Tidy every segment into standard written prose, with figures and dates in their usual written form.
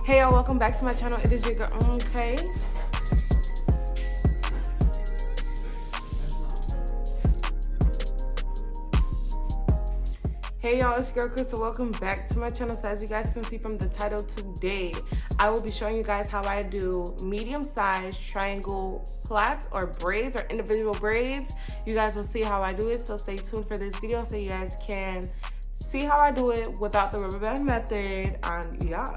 Hey y'all, welcome back to my channel. It is your girl, okay? Hey y'all, it's your girl Crystal. Welcome back to my channel. So as you guys can see from the title today, I will be showing you guys how I do medium-sized triangle plaits or braids or individual braids. You guys will see how I do it, so stay tuned for this video so you guys can see how I do it without the rubber band method. And yeah.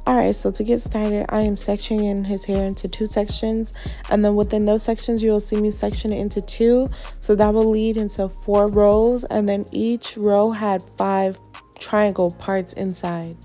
Alright, so to get started, I am sectioning his hair into 2 sections, and then within those sections you will see me section it into 2, so that will lead into 4 rows, and then each row had 5 triangle parts inside.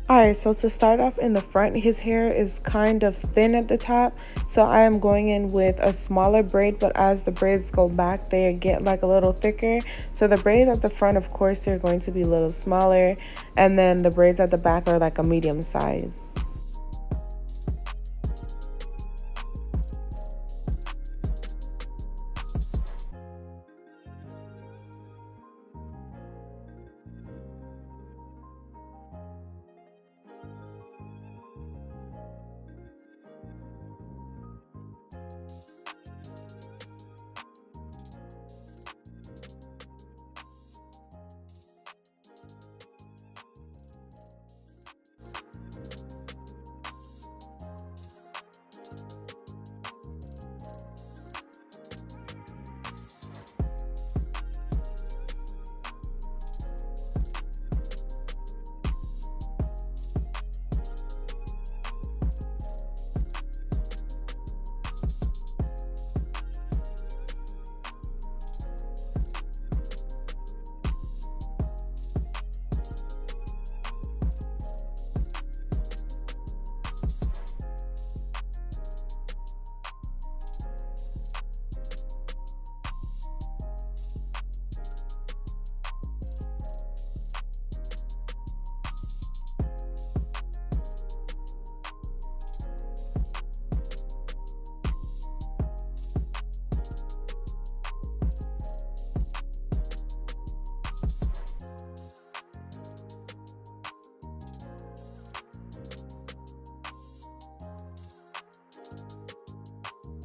Alright, so to start off in the front, his hair is kind of thin at the top, so I am going in with a smaller braid, but as the braids go back, they get like a little thicker. So the braids at the front, of course, they're going to be a little smaller, and then the braids at the back are like a medium size.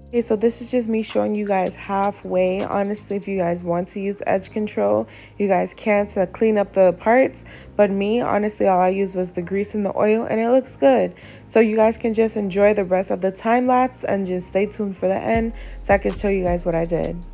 Okay, so this is just me showing you guys halfway. Honestly, if you guys want to use edge control, you guys can to clean up the parts. But me, honestly, all I used was the grease and the oil, and it looks good. So you guys can just enjoy the rest of the time lapse and just stay tuned for the end so I can show you guys what I did.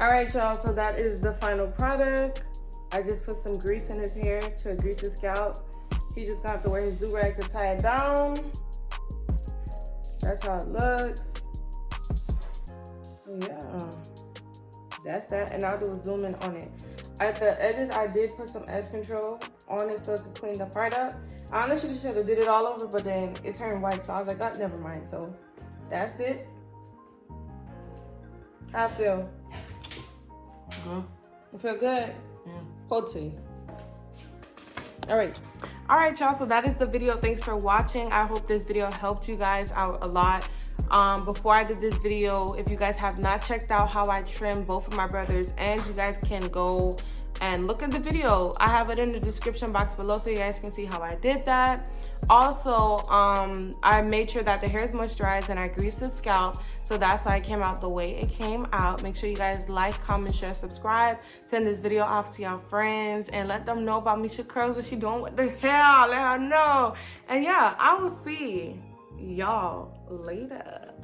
All right, y'all, so that is the final product. I just put some grease in his hair to grease his scalp. He just gonna have to wear his do-rag to tie it down. That's how it looks. So yeah, that's that. And I'll do a zoom in on it. At the edges, I did put some edge control on it so it could clean the part up. I honestly should have did it all over, but then it turned white, so I was like, oh, never mind. So that's it. How I feel? Good. You feel good? Yeah. Hold to you. All right, y'all, so that is the video. Thanks for watching. I hope this video helped you guys out a lot. Before I did this video, if you guys have not checked out how I trim both of my brothers' ends, you guys can go and look at the video. I have it in the description box below so you guys can see how I did that. Also, I made sure that the hair is moisturized and I greased the scalp, so that's why it came out the way it came out. Make sure you guys like, comment, share, subscribe, send this video off to your friends, and let them know about Mesha Curlz, what she doing with the hair. Let her know. And yeah, I will see y'all later.